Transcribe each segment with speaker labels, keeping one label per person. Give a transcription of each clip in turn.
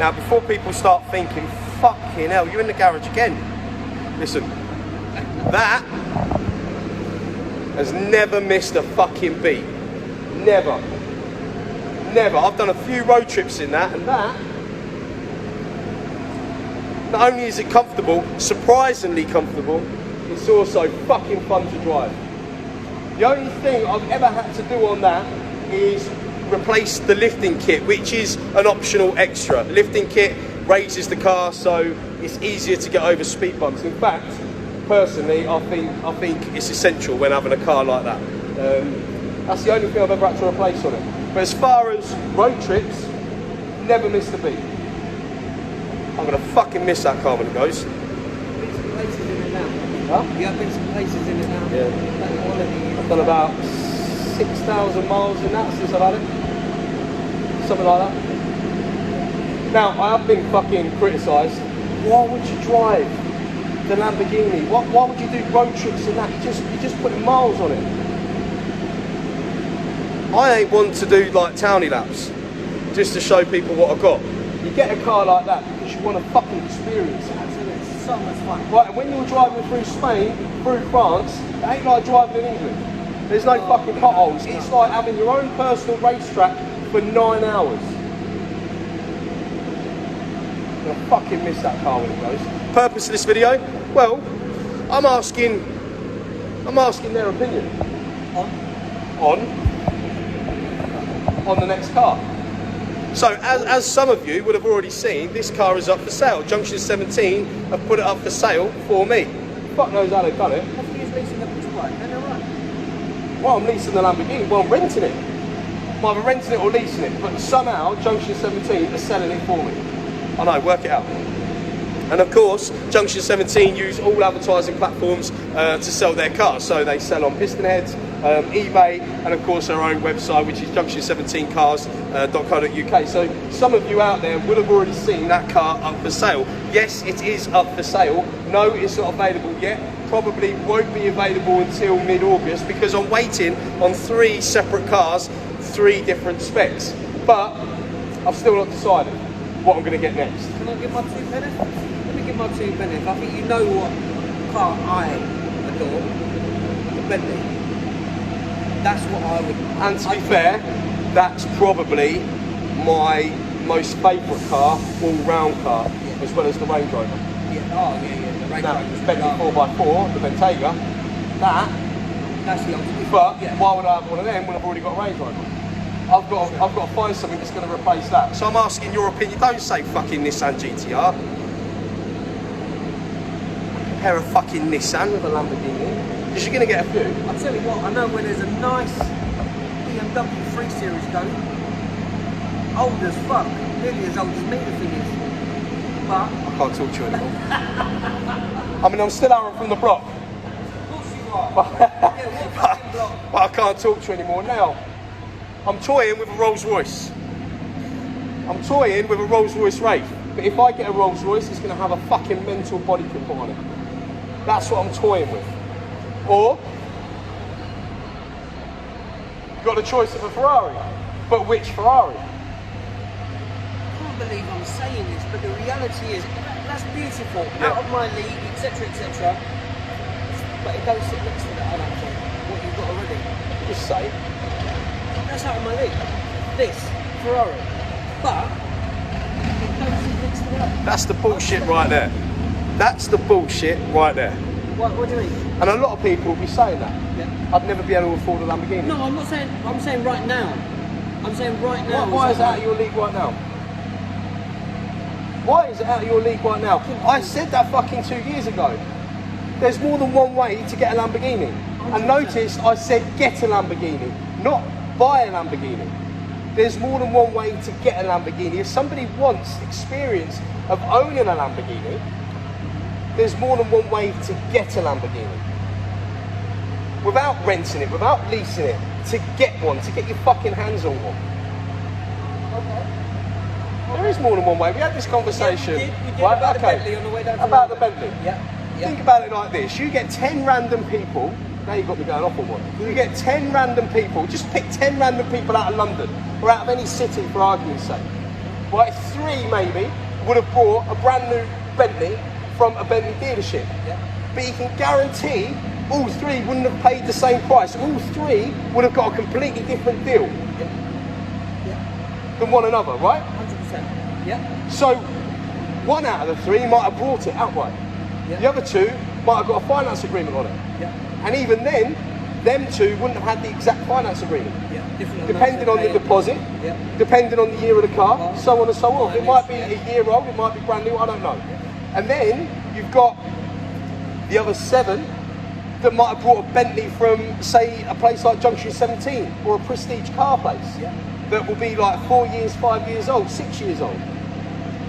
Speaker 1: Now, before people start thinking, fucking hell, you're in the garage again. Listen, that has never missed a fucking beat. Never. Never. I've done a few road trips in that, and that, not only is it comfortable, surprisingly comfortable, it's also fucking fun to drive. The only thing I've ever had to do on that is replace the lifting kit, which is an optional extra. The lifting kit raises the car so it's easier to get over speed bumps. In fact, personally, I think it's essential when having a car like that. That's the only thing I've ever had to replace on it. But as far as road trips, never missed a beat. I'm gonna fucking miss that car when it goes.
Speaker 2: Been some places in it now.
Speaker 1: Huh?
Speaker 2: You have been some places in it now.
Speaker 1: Yeah. I've done about 6,000 miles in that since I've had it. Something like that. Now, I have been fucking criticised. Why would you drive the Lamborghini? Why would you do road trips in that? You're just putting miles on it. I ain't one to do like towny laps just to show people what I've got. You get a car like that because you want to fucking experience it.
Speaker 2: It's so much fun.
Speaker 1: Right, and when you're driving through Spain, through France, it ain't like driving in England. There's no fucking potholes. It's like having your own personal racetrack for 9 hours. I'm gonna fucking miss that car when it goes. Purpose of this video? Well, I'm asking their opinion on the next car. So, as some of you would have already seen, this car is up for sale. Junction 17 have put it up for sale for me. Fuck knows how they've done it.
Speaker 2: Have you used leasing the push bike? Then they're right.
Speaker 1: Well, I'm leasing the Lamborghini. Well, I'm renting it. I'm either renting it or leasing it. But somehow, Junction 17 are selling it for me. I know, work it out. And of course, Junction 17 use all advertising platforms to sell their cars. So they sell on PistonHeads, eBay, and of course our own website, which is junction17cars.co.uk. So some of you out there would have already seen that car up for sale. Yes, it is up for sale. No, it's not available yet. Probably won't be available until mid-August because I'm waiting on 3 separate cars, 3 different specs. But I've still not decided what I'm going to get next.
Speaker 2: Can I give my 2 pennies? Let me give my 2 pennies. I think you know what car I adore. The Bentley. That's what I would...
Speaker 1: And to be fair, that's probably my most favourite car, all-round car, as well as the Range Rover.
Speaker 2: Yeah, oh yeah, the Range Rover.
Speaker 1: The Bentley 4x4, the Bentayga,
Speaker 2: that's the ultimate.
Speaker 1: But why would I have one of them when I've already got a Range Rover? I've got to find something that's going to replace that. So I'm asking your opinion. Don't say fucking Nissan GTR. Compare a fucking Nissan with a Lamborghini. Because you're going to get a few.
Speaker 2: I'll tell you what, I know when there's a nice BMW 3 Series going, old as fuck, nearly as old as me the thing is. But
Speaker 1: I can't talk to you anymore. I mean, I'm still Aarron from the block.
Speaker 2: Of course you are.
Speaker 1: But I can't talk to you anymore now. I'm toying with a Rolls Royce. I'm toying with a Rolls Royce Wraith. But if I get a Rolls Royce, it's going to have a fucking mental body kit put on it. That's what I'm toying with. Or, you've got the choice of a Ferrari. But which Ferrari?
Speaker 2: I can't believe I'm saying this, but the reality is, that's beautiful, out of my league, etc, etc. But it don't sit next to that other thing, what you've got already.
Speaker 1: Just say.
Speaker 2: That's out of my league. This, Ferrari. But, it don't sit next to that.
Speaker 1: That's the bullshit right there. That's the bullshit right there.
Speaker 2: What do you mean?
Speaker 1: And a lot of people will be saying that.
Speaker 2: Yeah.
Speaker 1: I'd never be able to afford a Lamborghini.
Speaker 2: No, I'm not saying, I'm saying right now. I'm saying right now.
Speaker 1: Why is it out of your league right now? Why is it out of your league right now? I said that fucking 2 years ago. There's more than one way to get a Lamborghini. And notice I said get a Lamborghini, not buy a Lamborghini. There's more than one way to get a Lamborghini. If somebody wants experience of owning a Lamborghini, there's more than one way to get a Lamborghini. Without renting it, without leasing it, to get one, to get your fucking hands on one.
Speaker 2: Okay.
Speaker 1: There is more than one way. We had this conversation.
Speaker 2: We did about the Bentley on the way down to
Speaker 1: about the
Speaker 2: London.
Speaker 1: Bentley.
Speaker 2: Yeah.
Speaker 1: Think about it like this. You get 10 random people. Now you've got me going off on one. You get 10 random people. Just pick 10 random people out of London or out of any city for argument's sake. right, 3 maybe would have bought a brand new Bentley from a Bentley dealership.
Speaker 2: Yeah.
Speaker 1: But you can guarantee all 3 wouldn't have paid the same price. All 3 would have got a completely different deal than one another, right?
Speaker 2: 100%. Yeah.
Speaker 1: So 1 out of the 3 might have bought it outright.
Speaker 2: Yeah.
Speaker 1: The other 2 might have got a finance agreement on it.
Speaker 2: Yeah.
Speaker 1: And even then, them 2 wouldn't have had the exact finance agreement.
Speaker 2: Yeah. Different
Speaker 1: Depending on the deposit, depending on the year of the car, so on and so on. It might be a year old, it might be brand new, I don't know. And then you've got the other 7 that might have brought a Bentley from, say, a place like Junction 17 or a prestige car place that will be like 4 years, 5 years old, 6 years old.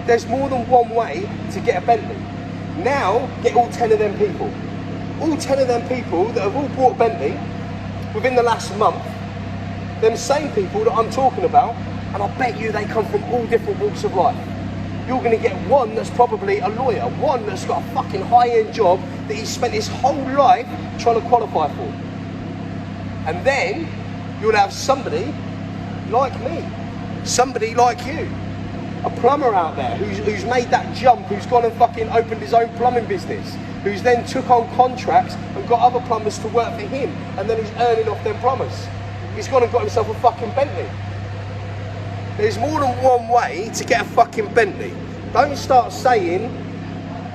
Speaker 1: There's more than one way to get a Bentley. Now, get all 10 of them people. All 10 of them people that have all bought Bentley within the last month, them same people that I'm talking about, and I bet you they come from all different walks of life. You're going to get one that's probably a lawyer, one that's got a fucking high-end job that he's spent his whole life trying to qualify for. And then you'll have somebody like me, somebody like you, a plumber out there who's made that jump, who's gone and fucking opened his own plumbing business, who's then took on contracts and got other plumbers to work for him, and then he's earning off them plumbers. He's gone and got himself a fucking Bentley. There's more than one way to get a fucking Bentley. Don't start saying,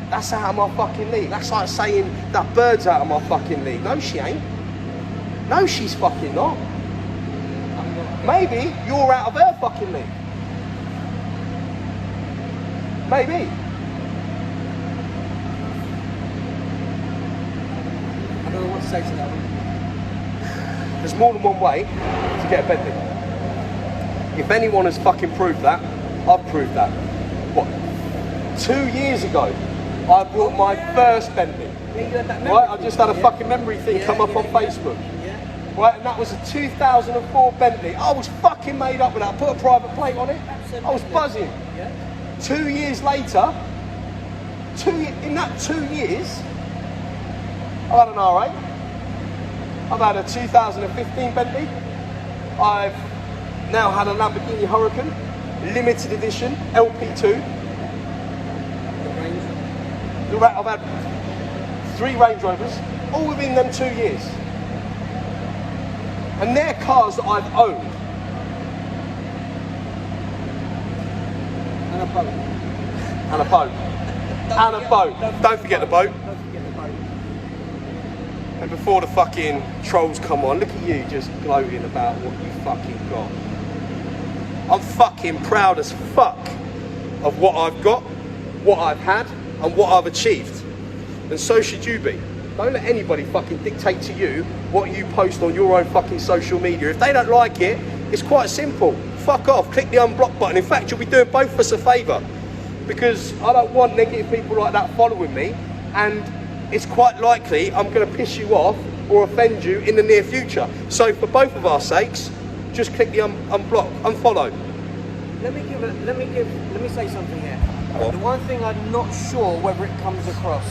Speaker 1: that's out of my fucking league. That's like saying that bird's out of my fucking league. No, she ain't. No, she's fucking not. Maybe you're out of her fucking league. Maybe.
Speaker 2: I don't know what to say to that one.
Speaker 1: There's more than one way to get a Bentley. If anyone has fucking proved that, I've proved that. What? 2 years ago, I bought my first Bentley. Right? I just had a fucking memory thing come up on Facebook. Right? And that was a 2004 Bentley. I was fucking made up with that. I put a private plate on it. I was buzzing. 2 years later, in that 2 years, I had an R8. I've had a 2015 Bentley. I've now had a Lamborghini Huracan, limited edition, LP2. I've had 3 Range Rovers, all within them 2 years. And they're cars that I've owned.
Speaker 2: And a boat.
Speaker 1: And a boat. And a boat. Don't forget the boat. And before the fucking trolls come on, look at you just gloating about what you fucking got. I'm fucking proud as fuck of what I've got, what I've had, and what I've achieved. And so should you be. Don't let anybody fucking dictate to you what you post on your own fucking social media. If they don't like it, it's quite simple. Fuck off, click the unblock button. In fact, you'll be doing both of us a favour. Because I don't want negative people like that following me, and it's quite likely I'm going to piss you off or offend you in the near future. So for both of our sakes, just click the unblock, unfollow.
Speaker 2: Let me say something here. The one thing I'm not sure whether it comes across.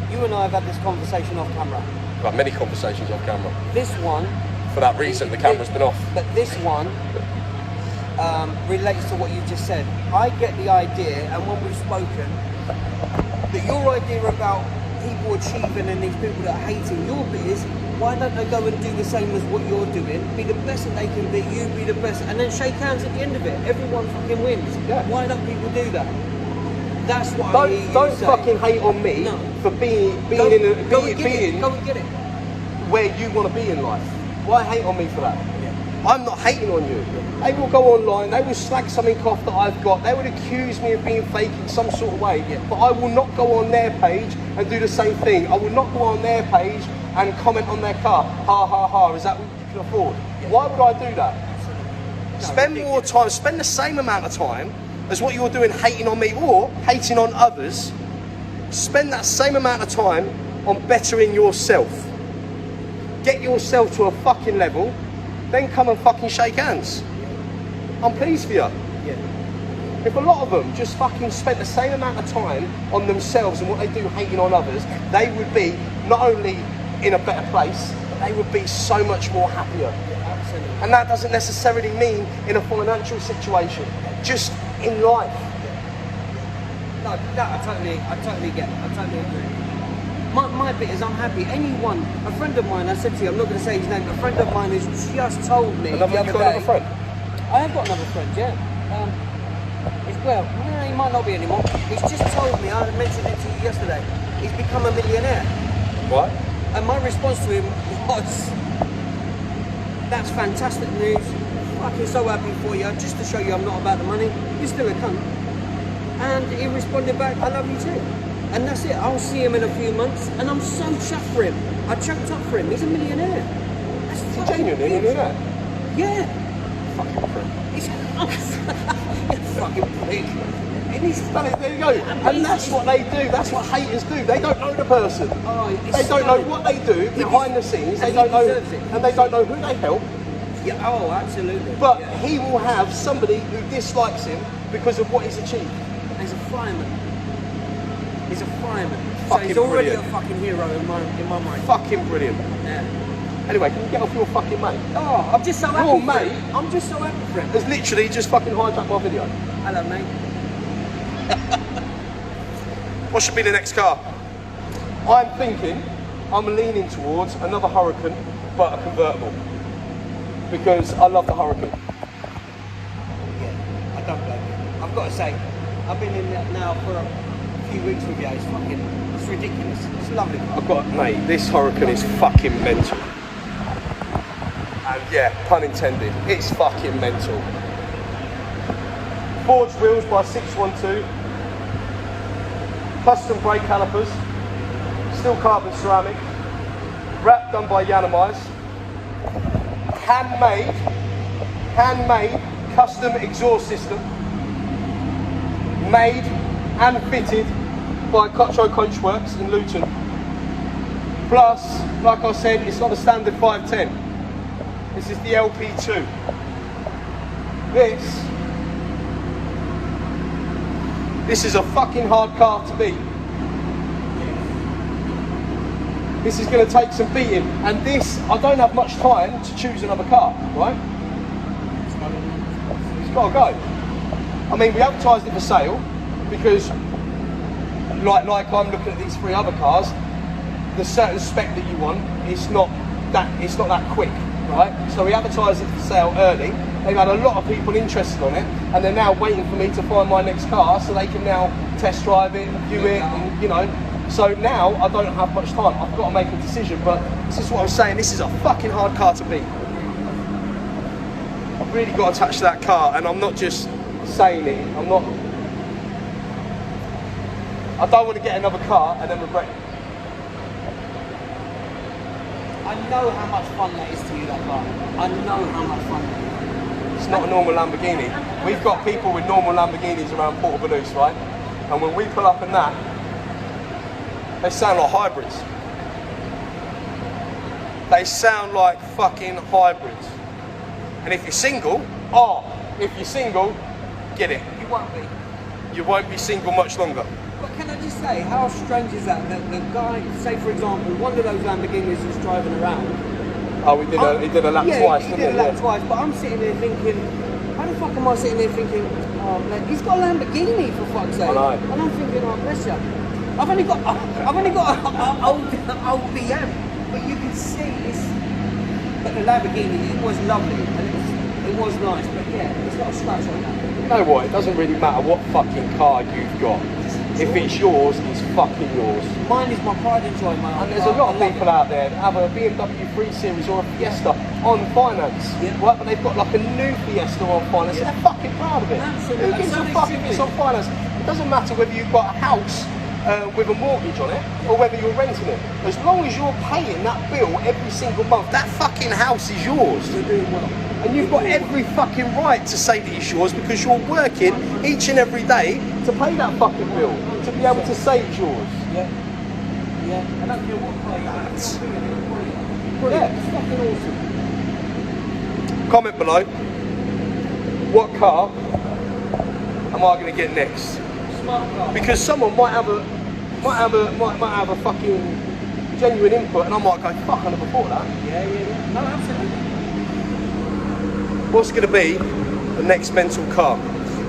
Speaker 2: You and I have had this conversation off camera.
Speaker 1: We've had many conversations off camera.
Speaker 2: This one.
Speaker 1: For that reason, the camera's been off.
Speaker 2: But this one relates to what you just said. I get the idea, and when we've spoken, that your idea about people achieving and these people that are hating your bit is, why don't they go and do the same as what you're doing, be the best that they can be, you be the best, and then shake hands at the end of it. Everyone fucking wins.
Speaker 1: Yeah.
Speaker 2: Why don't people do that? That's what I hear you
Speaker 1: don't
Speaker 2: say.
Speaker 1: fucking hate on me for being
Speaker 2: go and get it.
Speaker 1: Where you want to be in life. Why hate on me for that? I'm not hating on you. They will go online, they will slag something off that I've got, they would accuse me of being fake in some sort of way, but I will not go on their page and do the same thing. I will not go on their page and comment on their car. Ha ha ha, is that what you can afford? Why would I do that? Spend more time, spend the same amount of time as what you're doing hating on me or hating on others. Spend that same amount of time on bettering yourself. Get yourself to a fucking level, then come and fucking shake hands. I'm pleased for you. If a lot of them just fucking spent the same amount of time on themselves and what they do hating on others, they would be not only in a better place, but they would be so much more happier. And that doesn't necessarily mean in a financial situation. Just in life.
Speaker 2: No, I totally get it. I totally agree. My bit is I'm happy. Anyone, a friend of mine, I said to you, I'm not going to say his name, a friend of mine has just told me the other day.
Speaker 1: Another friend?
Speaker 2: I have got another friend, yeah. Well, he might not be anymore. He's just told me, I mentioned it to you yesterday, he's become a millionaire.
Speaker 1: What?
Speaker 2: And my response to him was, that's fantastic news. Fucking so happy for you. Just to show you I'm not about the money. You're still a cunt. And he responded back, I love you too. And that's it. I'll see him in a few months. And I'm so chuffed for him. I choked up for him. He's a millionaire. That's fucking
Speaker 1: Genuinely, millionaire?
Speaker 2: Yeah.
Speaker 1: Fucking prick.
Speaker 2: He's fucking prick.
Speaker 1: There you go. And that's what they do. That's what haters do. They don't know the person. They don't know what they do behind the scenes. They don't know, and they don't know who they help.
Speaker 2: Yeah, oh, absolutely.
Speaker 1: But he will have somebody who dislikes him because of what he's achieved.
Speaker 2: He's a fireman. He's a fireman. So
Speaker 1: Fucking
Speaker 2: he's already
Speaker 1: brilliant.
Speaker 2: a fucking hero in my mind.
Speaker 1: Fucking brilliant.
Speaker 2: Yeah.
Speaker 1: Anyway, can you get off your fucking mate?
Speaker 2: Oh, I'm just so happy.
Speaker 1: Your
Speaker 2: for
Speaker 1: mate?
Speaker 2: him. I'm just so happy for him.
Speaker 1: Has literally just fucking hijacked my video.
Speaker 2: Hello, mate.
Speaker 1: What should be the next car? I'm thinking, I'm leaning towards another Hurricane, but a convertible. Because I love the Hurricane.
Speaker 2: Yeah, I don't blame you. I've got to say, I've been in that now for a few weeks with you. It's ridiculous. It's lovely.
Speaker 1: Mate, this Hurricane is fucking mental. And yeah, pun intended, it's fucking mental. Forged wheels by 612. Custom brake calipers. Steel carbon ceramic. Wrap done by Yanamize. Handmade custom exhaust system. Made and fitted by Cotro Coachworks in Luton. Plus, like I said, it's not a standard 510. This is the LP2. This is a fucking hard car to beat. This is going to take some beating, and this, I don't have much time to choose another car, right? It's got to go. I mean, we advertised it for sale because, like I'm looking at these three other cars, the certain spec that you want, it's not that quick, right? So we advertised it for sale early. They've had a lot of people interested on it, and they're now waiting for me to find my next car so they can now test drive it, view it, and you know. So now I don't have much time. I've got to make a decision, but this is what I'm saying. This is a fucking hard car to beat. I've really got attached to that car, and I'm not just saying it. I don't want to get another car and then regret it.
Speaker 2: I know how much fun that is to you, that car. I know how much fun that is.
Speaker 1: It's not a normal Lamborghini. We've got people with normal Lamborghinis around Portobello, right? And when we pull up in that, they sound like hybrids. They sound like fucking hybrids. And if you're single, get it.
Speaker 2: You won't be.
Speaker 1: You won't be single much longer.
Speaker 2: But can I just say, how strange is that the guy, say for example, one of those Lamborghinis is driving around.
Speaker 1: Oh, he did a lap twice, didn't he?
Speaker 2: He did a lap twice, but I'm sitting there thinking, how the fuck am I sitting there thinking, oh man, he's got a Lamborghini for fuck's sake.
Speaker 1: I know.
Speaker 2: And I'm thinking, oh bless you. I've only got an old BM, but you can see this. But the Lamborghini, it was lovely and it was nice, but yeah, it's got a scratch on that.
Speaker 1: You know what? It doesn't really matter what fucking car you've got. If it's yours, it's fucking yours.
Speaker 2: Mine is my pride and joy, mate.
Speaker 1: And there's a lot of people out there that have a BMW 3 Series or a Fiesta on finance, right? But they've got like a new Fiesta on finance.
Speaker 2: Yeah.
Speaker 1: They're fucking proud of it.
Speaker 2: Absolutely.
Speaker 1: Who gives a fuck if it's on finance? It doesn't matter whether you've got a house with a mortgage on it or whether you're renting it. As long as you're paying that bill every single month, that fucking house is yours.
Speaker 2: You're doing well.
Speaker 1: And you've got every fucking right to say that it's yours because you're working each and every day to pay that fucking bill, to be able to say it's yours.
Speaker 2: Yeah. Yeah. I don't care what car you have. It's brilliant.
Speaker 1: Yeah.
Speaker 2: It's fucking awesome.
Speaker 1: Comment below, what car am I going to get next?
Speaker 2: Smart car.
Speaker 1: Because someone might have a fucking genuine input, and I might go, fuck, I never thought that.
Speaker 2: Yeah. No, absolutely.
Speaker 1: What's going to be the next mental car?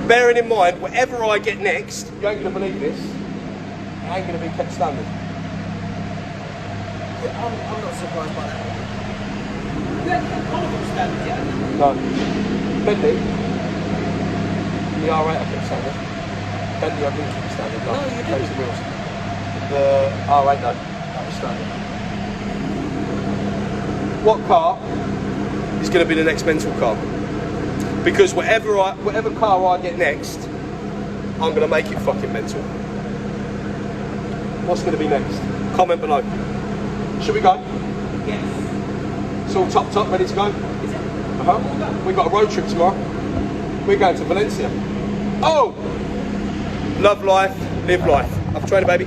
Speaker 1: bearing in mind, whatever I get next, you ain't gonna believe this, it ain't gonna be kept standard.
Speaker 2: I'm not surprised by that. You haven't got one of them standard yet, have you?
Speaker 1: No. Bentley? The R8 I kept standard. Bentley I didn't keep standard.
Speaker 2: No, you didn't.
Speaker 1: Changed the wheels. The R8 though, that was standard. What car is going to be the next mental car? Because whatever car I get next, I'm going to make it fucking mental. What's going to be next? Comment below. Should we go?
Speaker 2: Yes.
Speaker 1: It's all topped up, ready to go?
Speaker 2: Is it?
Speaker 1: Uh-huh. We've got a road trip tomorrow. We're going to Valencia. Oh! Love life, live life. I've trained, baby.